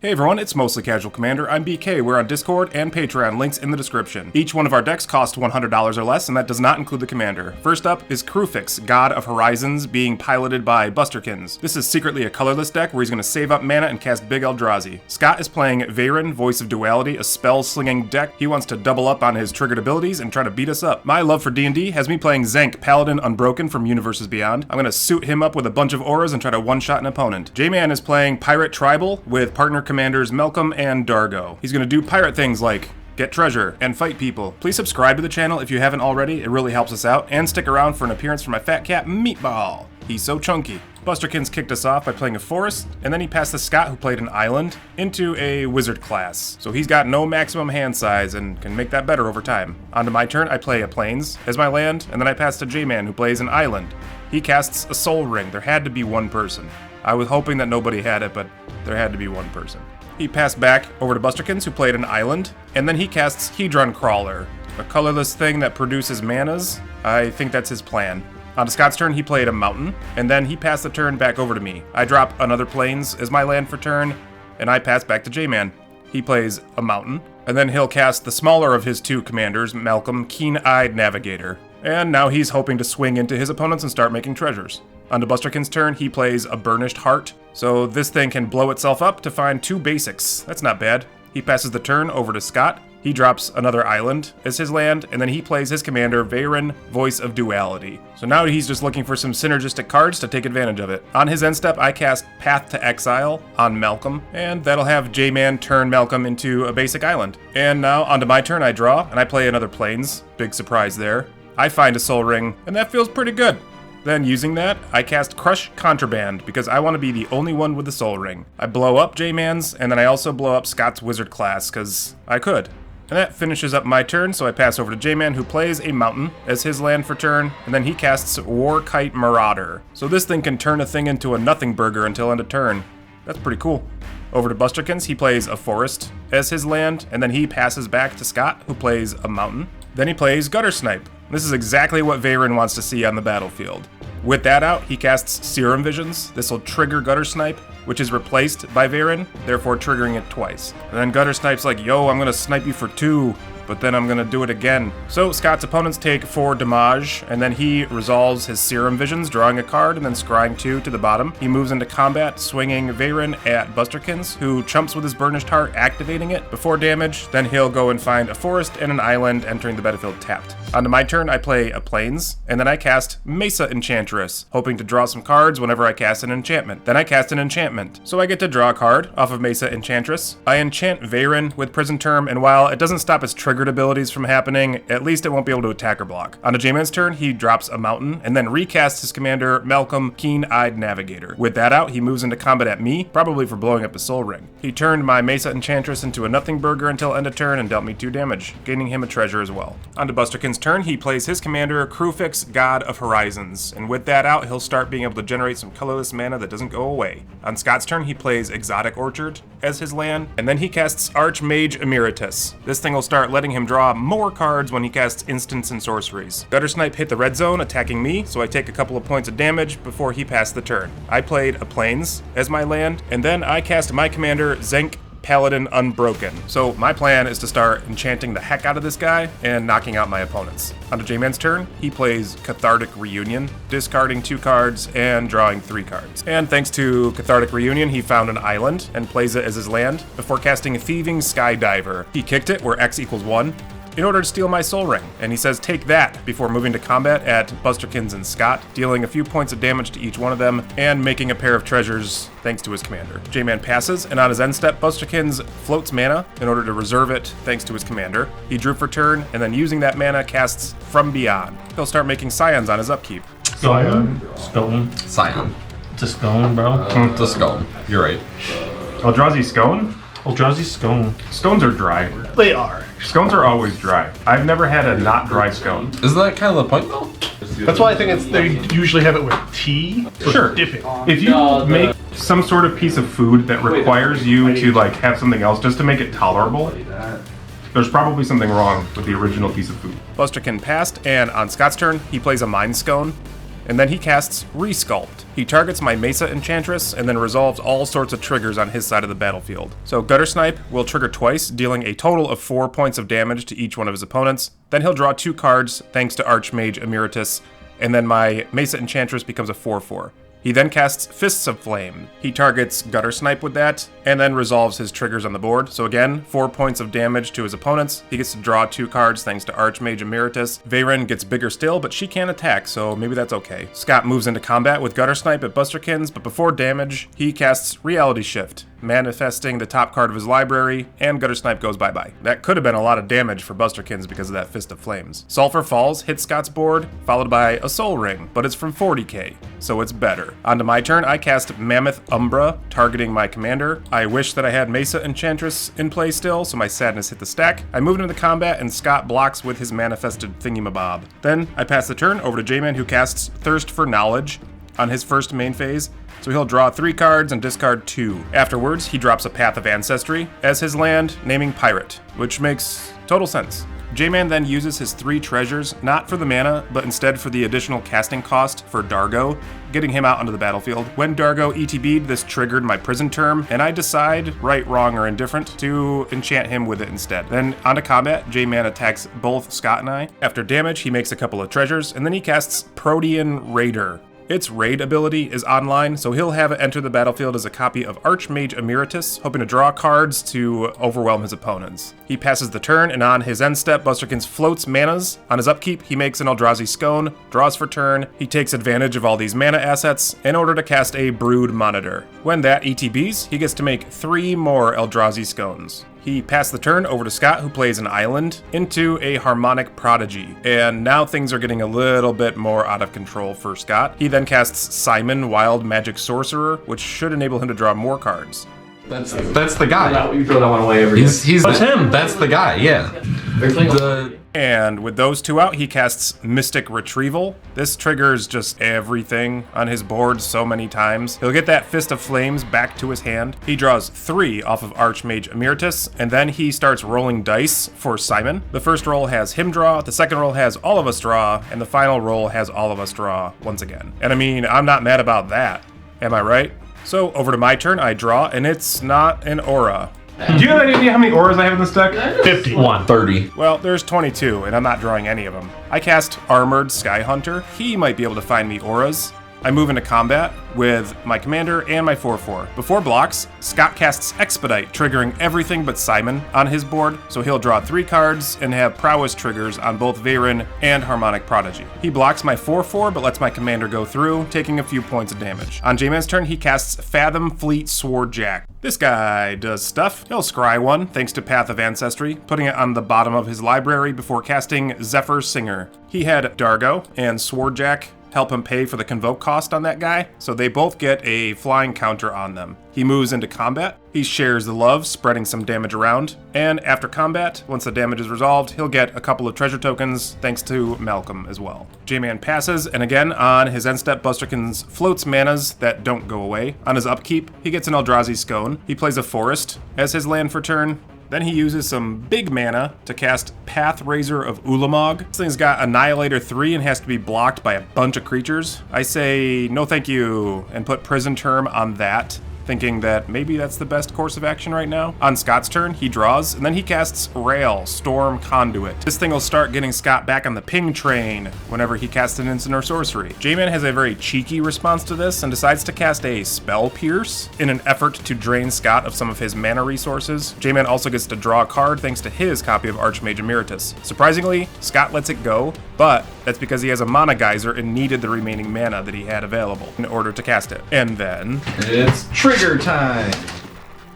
Hey everyone, it's Mostly Casual Commander. I'm BK. We're on Discord and Patreon, links in the description. Each one of our decks costs $100 or less, and that does not include the commander. First up is Kruphix, God of Horizons, being piloted by Busterkins. This is secretly a colorless deck where he's going to save up mana and cast Big Eldrazi. Scott is playing Veyran, Voice of Duality, a spell-slinging deck. He wants to double up on his triggered abilities and try to beat us up. My love for D&D has me playing Xenk, Paladin Unbroken from Universes Beyond. I'm going to suit him up with a bunch of auras and try to one-shot an opponent. J-Man is playing Pirate Tribal with partner commanders Malcolm and Dargo. He's gonna do pirate things like get treasure and fight people. Please subscribe to the channel if you haven't already, it really helps us out, and stick around for an appearance from my fat cat Meatball. He's so chunky. Busterkins kicked us off by playing a forest, and then he passed the Scott, who played an island, into a wizard class. So he's got no maximum hand size and can make that better over time. Onto my turn, I play a plains as my land, and then I pass to J-Man, who plays an island. He casts a soul ring. There had to be one person. I was hoping that nobody had it, but there had to be one person. He passed back over to Busterkins, who played an island, and then he casts Hedron Crawler, a colorless thing that produces manas. I think that's his plan. On to Scott's turn, he played a mountain, and then he passed the turn back over to me. I drop another plains as my land for turn, and I pass back to J-Man. He plays a mountain, and then he'll cast the smaller of his two commanders, Malcolm, Keen-Eyed Navigator. And now he's hoping to swing into his opponents and start making treasures. On to Busterkins' turn, he plays a Burnished Heart, so this thing can blow itself up to find 2 basics. That's not bad. He passes the turn over to Scott. He drops another island as his land, and then he plays his commander, Veyran, Voice of Duality. So now he's just looking for some synergistic cards to take advantage of it. On his end step, I cast Path to Exile on Malcolm, and that'll have J-Man turn Malcolm into a basic island. And now, onto my turn, I draw, and I play another Plains. Big surprise there. I find a Soul Ring, and that feels pretty good. Then, using that, I cast Crush Contraband, because I want to be the only one with the Soul Ring. I blow up J-Man's, and then I also blow up Scott's Wizard class, because I could. And that finishes up my turn, so I pass over to J-Man, who plays a mountain as his land for turn, and then he casts Warkite Marauder. So this thing can turn a thing into a nothing burger until end of turn. That's pretty cool. Over to Busterkins, he plays a forest as his land, and then he passes back to Scott, who plays a mountain. Then he plays Gutter Snipe. This is exactly what Veyran wants to see on the battlefield. With that out, he casts Serum Visions. This will trigger Gutter Snipe, which is replaced by Veyran, therefore triggering it twice. And then Gutter Snipe's like, yo, I'm gonna snipe you for 2, but then I'm gonna do it again. So Scott's opponents take 4 damage, and then he resolves his Serum Visions, drawing a card and then scrying 2 to the bottom. He moves into combat, swinging Veyran at Busterkins, who chumps with his Burnished Heart, activating it before damage. Then he'll go and find a forest and an island, entering the battlefield tapped. Onto my turn, I play a Plains, and then I cast Mesa Enchantress, hoping to draw some cards whenever I cast an enchantment. Then I cast an enchantment, so I get to draw a card off of Mesa Enchantress. I enchant Veyran with Prison Term, and while it doesn't stop its triggered abilities from happening, at least it won't be able to attack or block. On to J-Man's turn, he drops a mountain, and then recasts his commander, Malcolm, Keen-Eyed Navigator. With that out, he moves into combat at me, probably for blowing up the Soul Ring. He turned my Mesa Enchantress into a nothing burger until end of turn and dealt me 2 damage, gaining him a treasure as well. On to Busterkins' turn, he plays his commander, Kruphix, God of Horizons, and with that out, he'll start being able to generate some colorless mana that doesn't go away. On Scott's turn, he plays Exotic Orchard as his land, and then he casts Archmage Emeritus. This thing will start letting him draw more cards when he casts instants and sorceries. Gutter Snipe hit the red zone, attacking me, so I take a couple of points of damage before he passed the turn. I played a Plains as my land, and then I cast my commander, Xenk, Paladin Unbroken. So my plan is to start enchanting the heck out of this guy and knocking out my opponents. On to J-Man's turn, he plays Cathartic Reunion, discarding 2 cards and drawing 3 cards. And thanks to Cathartic Reunion, he found an island and plays it as his land before casting Thieving Skydiver. He kicked it where X equals 1. In order to steal my Soul Ring, and he says take that before moving to combat at Busterkins and Scott, dealing a few points of damage to each one of them and making a pair of treasures thanks to his commander. J-Man passes, and on his end step, Busterkins floats mana in order to reserve it thanks to his commander. He drew for turn, and then using that mana casts From Beyond. He'll start making Scions on his upkeep. Scion? Scone? Scion. It's a scone, bro. It's a scone. You're right. Eldrazi Scone? Eldrazi scone. Scones are dry. They are. Scones are always dry. I've never had a not dry scone. Isn't that kind of the point, though? That's why I think they usually have it with tea. So Sure. dipping. If you make some sort of piece of food that requires you to like have something else just to make it tolerable, there's probably something wrong with the original piece of food. Busterkin passed, and on Scott's turn, he plays a Mind Scone. and then he casts Resculpt. He targets my Mesa Enchantress and then resolves all sorts of triggers on his side of the battlefield. So Gutter Snipe will trigger twice, dealing a total of 4 points of damage to each one of his opponents. Then he'll draw 2 cards thanks to Archmage Emeritus, and then my Mesa Enchantress becomes a 4/4. He then casts Fists of Flame. He targets Gutter Snipe with that, and then resolves his triggers on the board. So again, 4 points of damage to his opponents. He gets to draw 2 cards thanks to Archmage Emeritus. Veyran gets bigger still, but she can't attack, so maybe that's okay. Scott moves into combat with Gutter Snipe at Busterkins, but before damage, he casts Reality Shift, manifesting the top card of his library, and Gutter Snipe goes bye-bye. That could have been a lot of damage for Busterkins because of that Fist of Flames. Sulfur Falls hits Scott's board, followed by a Soul Ring, but it's from 40k, so it's better. Onto my turn, I cast Mammoth Umbra, targeting my commander. I wish that I had Mesa Enchantress in play still, so my sadness hit the stack. I moved into combat, and Scott blocks with his manifested thingamabob. Then I pass the turn over to J-Man, who casts Thirst for Knowledge on his first main phase. So he'll draw 3 cards and discard 2. Afterwards, he drops a Path of Ancestry as his land, naming Pirate, which makes total sense. J-Man then uses his 3 treasures, not for the mana, but instead for the additional casting cost for Dargo, getting him out onto the battlefield. When Dargo ETB'd, this triggered my prison term, and I decide, right, wrong, or indifferent, to enchant him with it instead. Then onto combat, J-Man attacks both Scott and I. After damage, he makes a couple of treasures, and then he casts Protean Raider. Its raid ability is online, so he'll have it enter the battlefield as a copy of Archmage Emeritus, hoping to draw cards to overwhelm his opponents. He passes the turn, and on his end step, Busterkins floats manas. On his upkeep, he makes an Eldrazi Scone, draws for turn. He takes advantage of all these mana assets in order to cast a Brood Monitor. When that ETBs, he gets to make 3 more Eldrazi Scones. He passed the turn over to Scott, who plays an island, into a Harmonic Prodigy, and now things are getting a little bit more out of control for Scott. He then casts Simon, Wild Magic Sorcerer, which should enable him to draw more cards. That's the guy. You throw that one away every He's That's him. That's the guy. Yeah. And with those 2 out, he casts Mystic Retrieval. This triggers just everything on his board so many times. He'll get that Fist of Flames back to his hand. He draws 3 off of Archmage Emeritus, and then he starts rolling dice for Simon. The first roll has him draw, the second roll has all of us draw, and the final roll has all of us draw once again. And I mean, I'm not mad about that. Am I right? So over to my turn, I draw, and it's not an aura. Do you have any idea how many auras I have in this deck? 50. 30. Well, there's 22, and I'm not drawing any of them. I cast Armored Sky Hunter. He might be able to find me auras. I move into combat with my commander and my 4/4. Before blocks, Scott casts Expedite, triggering everything but Simon on his board, so he'll draw 3 cards and have prowess triggers on both Veyran and Harmonic Prodigy. He blocks my 4/4 but lets my commander go through, taking a few points of damage. On J-Man's turn, he casts Fathom Fleet Swordjack. This guy does stuff. He'll scry 1, thanks to Path of Ancestry, putting it on the bottom of his library before casting Zephyr Singer. He had Dargo and Swordjack help him pay for the convoke cost on that guy, so they both get a flying counter on them. He moves into combat. He shares the love, spreading some damage around, and after combat, once the damage is resolved, he'll get a couple of treasure tokens thanks to Malcolm as well. J-Man passes, and again, on his end step, Busterkins floats manas that don't go away. On his upkeep, he gets an Eldrazi Scone. He plays a forest as his land for turn. Then he uses some big mana to cast Pathrazor of Ulamog. This thing's got Annihilator 3 and has to be blocked by a bunch of creatures. I say no thank you and put Prison Term on that, thinking that maybe that's the best course of action right now. On Scott's turn, he draws, and then he casts Rail, Storm Conduit. This thing will start getting Scott back on the ping train whenever he casts an instant or sorcery. J-Man has a very cheeky response to this and decides to cast a Spell Pierce in an effort to drain Scott of some of his mana resources. J-Man also gets to draw a card thanks to his copy of Archmage Emeritus. Surprisingly, Scott lets it go, but that's because he has a Mana Geyser and needed the remaining mana that he had available in order to cast it. And then It's trigger time.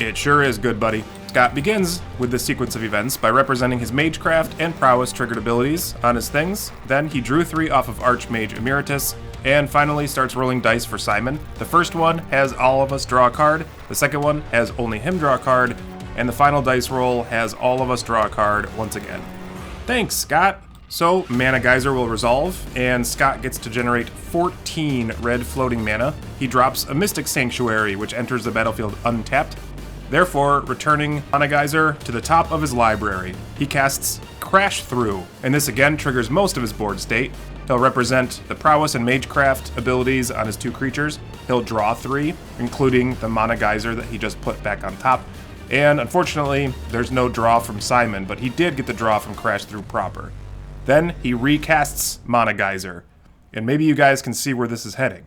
it sure is, good buddy. Scott begins with the sequence of events by representing his Magecraft and Prowess triggered abilities on his things. Then he drew 3 off of Archmage Emeritus, and finally starts rolling dice for Simon. The first one has all of us draw a card, the second one has only him draw a card, and the final dice roll has all of us draw a card once again. Thanks, Scott! So, Mana Geyser will resolve, and Scott gets to generate 14 red floating mana. He drops a Mystic Sanctuary, which enters the battlefield untapped, therefore returning Mana Geyser to the top of his library. He casts Crash Through, and this again triggers most of his board state. He'll represent the prowess and magecraft abilities on his 2 creatures. He'll draw 3, including the mana geyser that he just put back on top. And unfortunately, there's no draw from Simon, but he did get the draw from Crash Through proper. Then he recasts Mana Geyser, and maybe you guys can see where this is heading.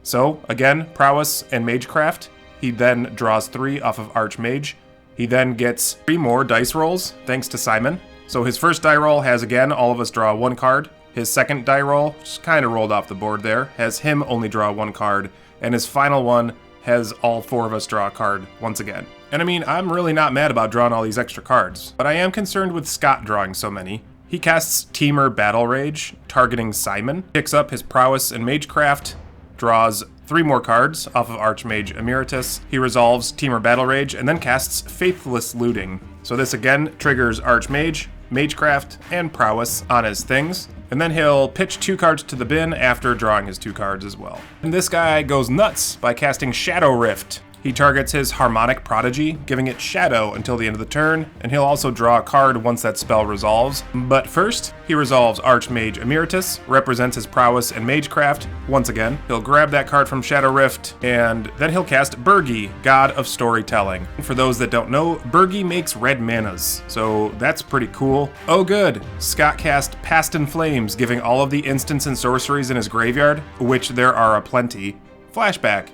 So, again, Prowess and Magecraft. He then draws 3 off of Archmage. He then gets 3 more dice rolls, thanks to Simon. So his first die roll has, again, all of us draw 1 card. His second die roll, just kind of rolled off the board there, has him only draw 1 card. And his final one has all 4 of us draw a card once again. And I mean, I'm really not mad about drawing all these extra cards, but I am concerned with Scott drawing so many. He casts Teamer Battle Rage, targeting Simon, picks up his Prowess and Magecraft, draws 3 more cards off of Archmage Emeritus. He resolves Teamer Battle Rage, and then casts Faithless Looting. So this again triggers Archmage, Magecraft, and Prowess on his things. And then he'll pitch 2 cards to the bin after drawing his 2 cards as well. And this guy goes nuts by casting Shadow Rift. He targets his Harmonic Prodigy, giving it Shadow until the end of the turn, and he'll also draw a card once that spell resolves. But first, he resolves Archmage Emeritus, represents his Prowess and Magecraft. Once again, he'll grab that card from Shadow Rift, and then he'll cast Birgi, God of Storytelling. For those that don't know, Birgi makes red manas, so that's pretty cool. Oh good, Scott cast Past in Flames, giving all of the instants and sorceries in his graveyard, which there are aplenty, flashback.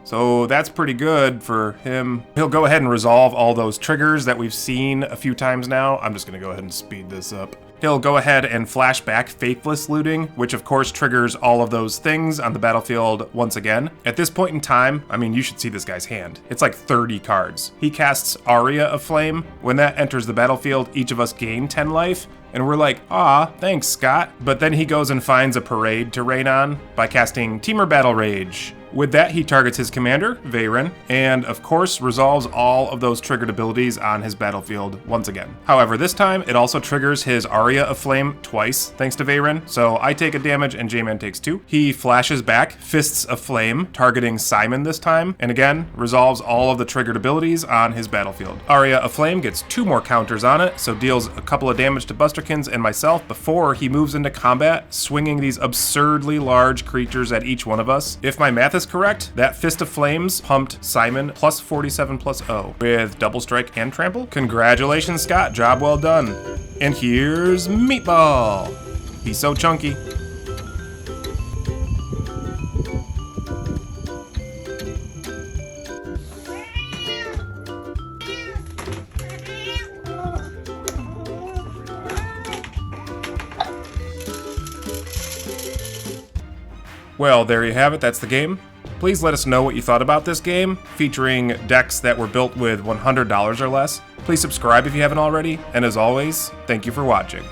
So that's pretty good for him. He'll go ahead and resolve all those triggers that we've seen a few times now. I'm just gonna go ahead and speed this up. He'll go ahead and flash back Faithless Looting, which of course triggers all of those things on the battlefield once again. At this point in time, I mean, you should see this guy's hand. It's like 30 cards. He casts Aria of Flame. When that enters the battlefield, each of us gain 10 life. And we're like, ah, thanks, Scott. But then he goes and finds a parade to rain on by casting Teamer Battle Rage. With that, he targets his commander, Veyran, and of course resolves all of those triggered abilities on his battlefield once again. However, this time it also triggers his Aria of Flame twice, thanks to Veyran, so I take a damage and J-Man takes 2. He flashes back Fists of Flame, targeting Simon this time, and again, resolves all of the triggered abilities on his battlefield. Aria of Flame gets 2 more counters on it, so deals a couple of damage to Busterkins and myself before he moves into combat, swinging these absurdly large creatures at each one of us. If my math is correct, that Fist of Flames pumped Simon plus 47 plus 0 with double strike and trample. Congratulations, Scott, job well done. And here's Meatball. He's so chunky. Well, there you have it, that's the game. Please let us know what you thought about this game, featuring decks that were built with $100 or less. Please subscribe if you haven't already, and as always, thank you for watching.